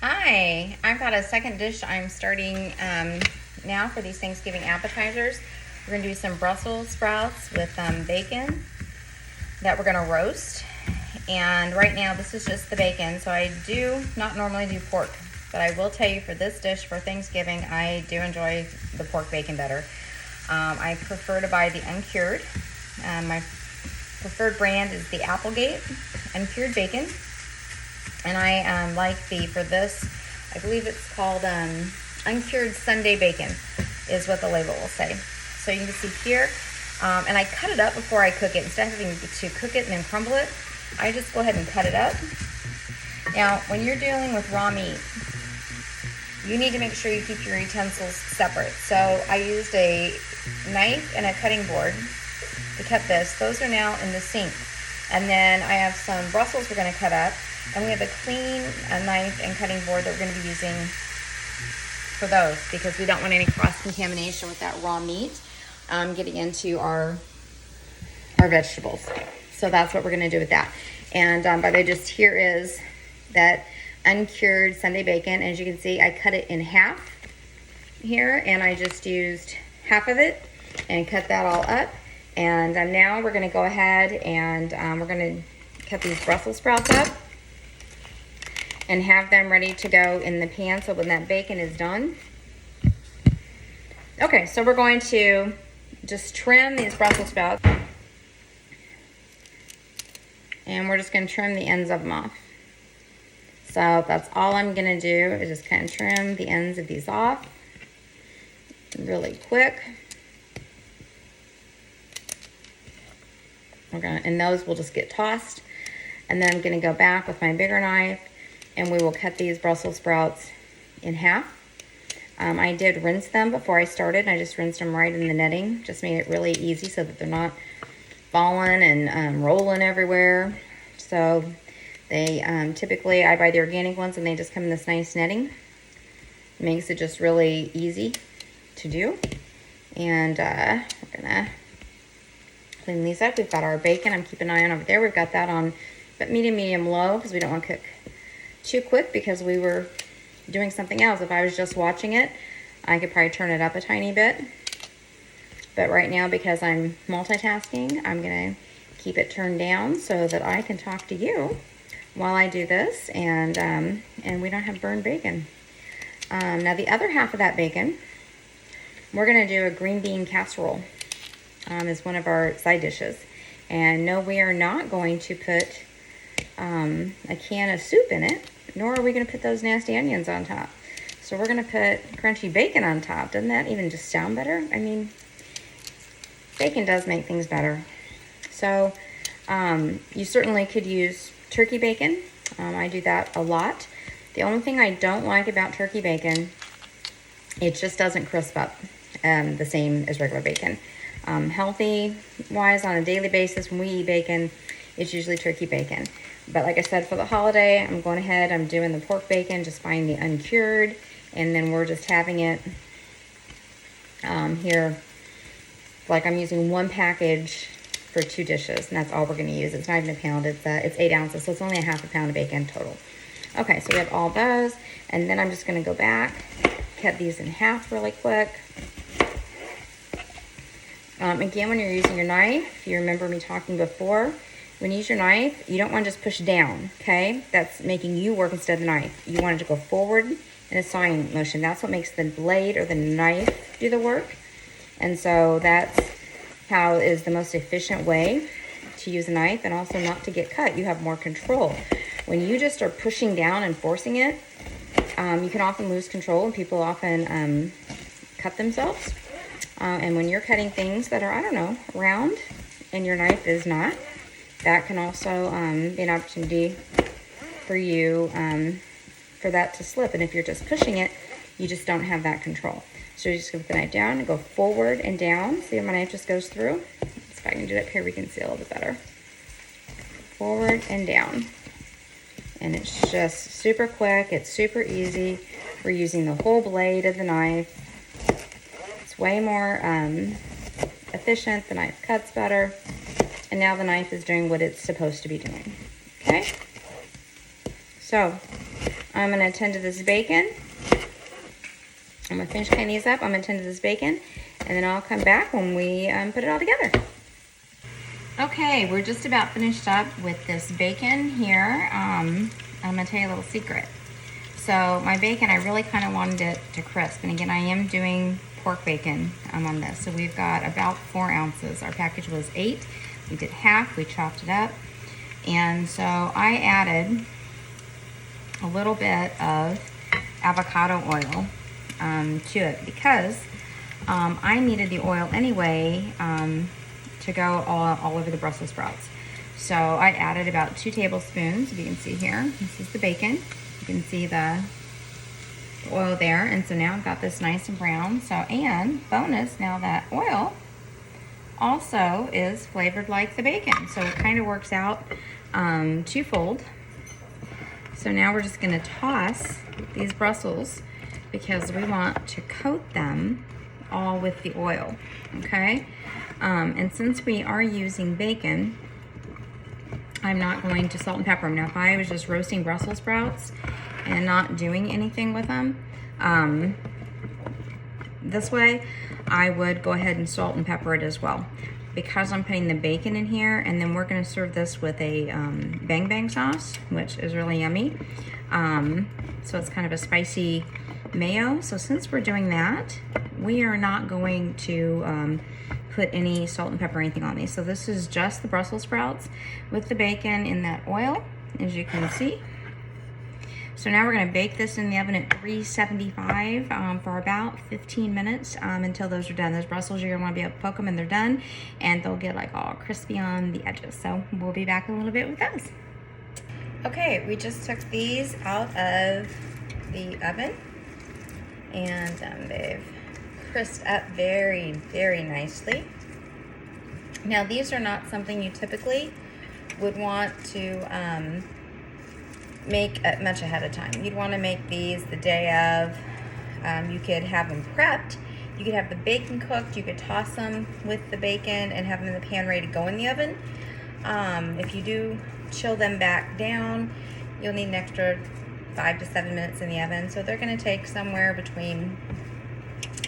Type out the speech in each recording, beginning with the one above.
Hi, I've got a second dish I'm starting now for these Thanksgiving appetizers. We're going to do some Brussels sprouts with bacon that we're going to roast. And right now this is just the bacon, so I do not normally do pork. But I will tell you, for this dish for Thanksgiving, I do enjoy the pork bacon better. I prefer to buy the uncured. My preferred brand is the Applegate uncured bacon. And I like for this, I believe it's called uncured Sunday bacon is what the label will say. So you can see here, and I cut it up before I cook it. Instead of having to cook it and then crumble it, I just go ahead and cut it up. Now, when you're dealing with raw meat, you need to make sure you keep your utensils separate. So I used a knife and a cutting board to cut this. Those are now in the sink. And then I have some Brussels we're going to cut up. And we have a clean knife and cutting board that we're going to be using for those, because we don't want any cross-contamination with that raw meat getting into our vegetables. So that's what we're going to do with that. And by the way, just here is that uncured Sunday bacon. As you can see, I cut it in half here, and I just used half of it and cut that all up. And now we're going to go ahead and we're going to cut these Brussels sprouts up and have them ready to go in the pan so when that bacon is done. Okay, so we're going to just trim these Brussels sprouts, and we're just going to trim the ends of them off. So that's all I'm going to do, is just kind of trim the ends of these off really quick. And those will just get tossed. And then I'm going to go back with my bigger knife, and we will cut these Brussels sprouts in half. I did rinse them before I started. I just rinsed them right in the netting. Just made it really easy so that they're not falling and rolling everywhere. So they typically, I buy the organic ones, and they just come in this nice netting. It makes it just really easy to do. And we're going to clean these up. We've got our bacon. I'm keeping an eye on over there. We've got that on but medium low, because we don't want to cook too quick because we were doing something else. If I was just watching it, I could probably turn it up a tiny bit. But right now, because I'm multitasking, I'm going to keep it turned down so that I can talk to you while I do this, and we don't have burned bacon. Now the other half of that bacon, we're going to do a green bean casserole as one of our side dishes. And no, we are not going to put a can of soup in it, nor are we going to put those nasty onions on top. So we're going to put crunchy bacon on top. Doesn't that even just sound better? I mean, bacon does make things better. So you certainly could use turkey bacon. I do that a lot. The only thing I don't like about turkey bacon, it just doesn't crisp up the same as regular bacon. Healthy wise, on a daily basis, when we eat bacon, it's usually turkey bacon. But like I said, for the holiday, I'm going ahead, I'm doing the pork bacon, just buying the uncured, and then we're just having it here. Like, I'm using one package for 2 dishes, and that's all we're going to use. It's not even a pound, it's 8 ounces, so it's only a half a pound of bacon total. Okay, so we have all those, and then I'm just going to go back, cut these in half really quick. Again, when you're using your knife, if you remember me talking before, when you use your knife, you don't want to just push down, okay? That's making you work instead of the knife. You want it to go forward in a sawing motion. That's what makes the blade or the knife do the work. And so that's how is the most efficient way to use a knife, and also not to get cut. You have more control. When you just are pushing down and forcing it, you can often lose control, and people often cut themselves. And when you're cutting things that are, I don't know, round, and your knife is not, that can also be an opportunity for you for that to slip. And if you're just pushing it, you just don't have that control. So you just put the knife down and go forward and down. See how my knife just goes through? If I can do it up here, we can see a little bit better. Forward and down. And it's just super quick. It's super easy. We're using the whole blade of the knife. It's way more efficient. The knife cuts better. And now the knife is doing what it's supposed to be doing. Okay? So, I'm gonna tend to this bacon. I'm gonna finish cutting these up. I'm gonna tend to this bacon, and then I'll come back when we put it all together. Okay, we're just about finished up with this bacon here. I'm gonna tell you a little secret. So my bacon, I really kind of wanted it to crisp, and again, I am doing pork bacon on this. So we've got about 4 ounces. Our package was 8. We did half, we chopped it up, and so I added a little bit of avocado oil to it because I needed the oil anyway to go all over the Brussels sprouts. So I added about 2 tablespoons, if you can see here. This is the bacon. You can see the oil there, and so now I've got this nice and brown. So, and bonus, now that oil also is flavored like the bacon, so it kind of works out twofold. So now we're just going to toss these Brussels because we want to coat them all with the oil, okay? And since we are using bacon, I'm not going to salt and pepper them. Now, if I was just roasting Brussels sprouts and not doing anything with them this way, I would go ahead and salt and pepper it as well. Because I'm putting the bacon in here, and then we're gonna serve this with a bang bang sauce, which is really yummy. So it's kind of a spicy mayo. So since we're doing that, we are not going to put any salt and pepper or anything on these. So this is just the Brussels sprouts with the bacon in that oil, as you can see. So now we're going to bake this in the oven at 375 for about 15 minutes until those are done. Those Brussels, you're going to want to be able to poke them and they're done, and they'll get like all crispy on the edges. So we'll be back in a little bit with those. Okay, we just took these out of the oven, and they've crisped up very, very nicely. Now these are not something you typically would want to make much ahead of time. You'd want to make these the day of. You could have them prepped. You could have the bacon cooked. You could toss them with the bacon and have them in the pan ready to go in the oven. If you do chill them back down, you'll need an extra 5 to 7 minutes in the oven. So they're going to take somewhere between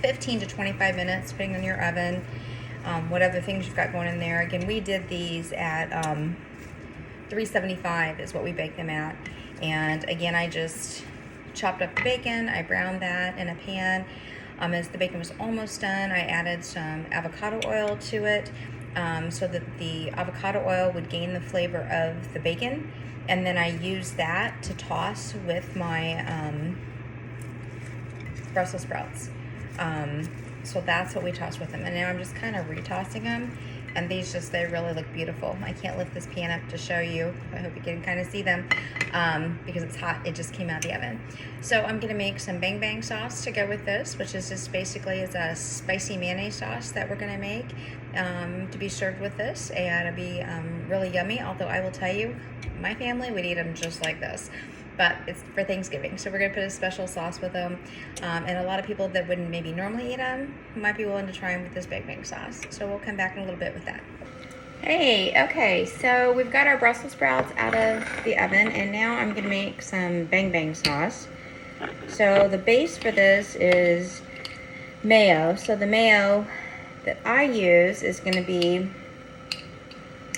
15 to 25 minutes, depending on your oven, what other things you've got going in there. Again, we did these at 375 is what we baked them at. And again, I just chopped up the bacon. I browned that in a pan. As the bacon was almost done, I added some avocado oil to it so that the avocado oil would gain the flavor of the bacon. And then I used that to toss with my Brussels sprouts. So that's what we tossed with them. And now I'm just kind of retossing them. And these just, they really look beautiful. I can't lift this pan up to show you. I hope you can kind of see them because it's hot. It just came out of the oven. So I'm gonna make some bang bang sauce to go with this, which is just basically is a spicy mayonnaise sauce that we're gonna make to be served with this. And it'll be really yummy. Although I will tell you, my family would eat them just like this. But it's for Thanksgiving, so we're gonna put a special sauce with them. And a lot of people that wouldn't maybe normally eat them might be willing to try them with this bang bang sauce. So we'll come back in a little bit with that. Hey, okay, so we've got our Brussels sprouts out of the oven, and now I'm gonna make some bang bang sauce. So the base for this is mayo. So the mayo that I use is gonna be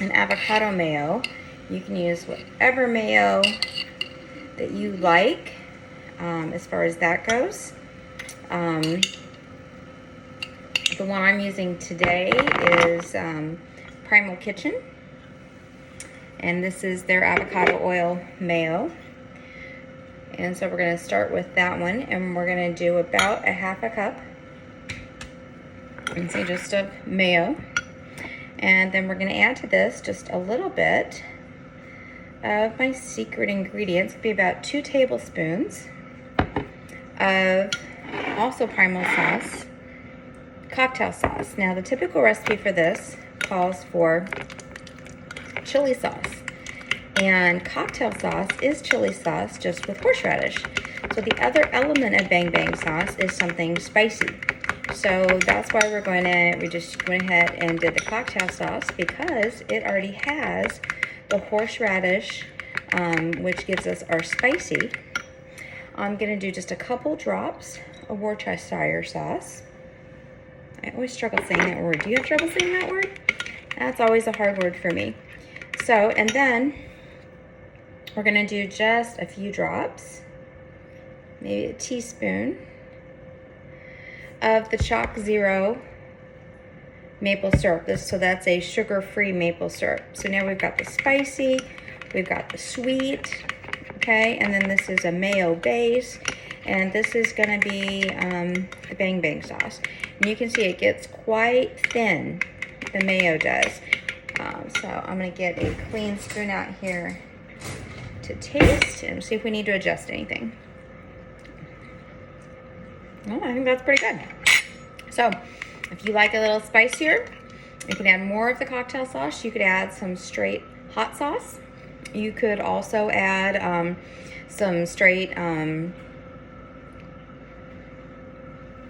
an avocado mayo. You can use whatever mayo that you like as far as that goes. The one I'm using today is Primal Kitchen, and this is their avocado oil mayo. And so we're going to start with that one, and we're going to do about a half a cup, and see, just of mayo. And then we're going to add to this just a little bit of my secret ingredients. It'll be about 2 tablespoons of also Primal sauce, cocktail sauce. Now the typical recipe for this calls for chili sauce, and cocktail sauce is chili sauce just with horseradish. So the other element of bang bang sauce is something spicy. So that's why we just went ahead and did the cocktail sauce, because it already has the horseradish, which gives us our spicy. I'm gonna do just a couple drops of Worcestershire sauce. I always struggle saying that word. Do you have trouble saying that word? That's always a hard word for me. So, and then we're gonna do just a few drops, maybe a teaspoon of the Chalk Zero maple syrup. So that's a sugar-free maple syrup. So now we've got the spicy, we've got the sweet, okay, and then this is a mayo base, and this is gonna be the Bang Bang sauce. And you can see it gets quite thin, the mayo does. So I'm gonna get a clean spoon out here to taste and see if we need to adjust anything. Oh, I think that's pretty good. So if you like a little spicier, you can add more of the cocktail sauce. You could add some straight hot sauce. You could also add some straight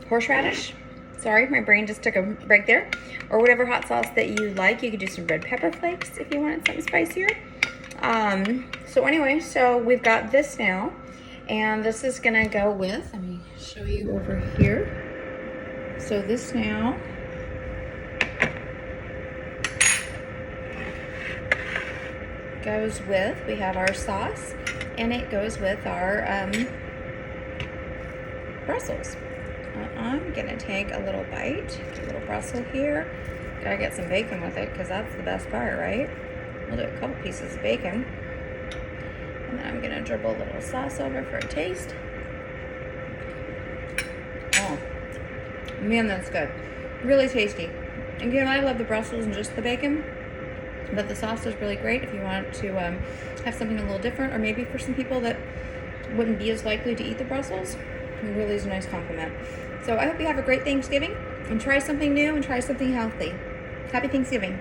horseradish. Sorry, my brain just took a break there. Or whatever hot sauce that you like. You could do some red pepper flakes if you wanted something spicier. So anyway, so we've got this now. And this is gonna go with, let me show you over here. So this now goes with, we have our sauce, and it goes with our Brussels. I'm gonna take a little bite, a little Brussels here. Gotta get some bacon with it, because that's the best part, right? We'll do a couple pieces of bacon. And then I'm gonna dribble a little sauce over for a taste. Oh, man, that's good. Really tasty. Again, I love the Brussels and just the bacon, but the sauce is really great if you want to have something a little different, or maybe for some people that wouldn't be as likely to eat the Brussels. It really is a nice compliment. So I hope you have a great Thanksgiving and try something new and try something healthy. Happy Thanksgiving.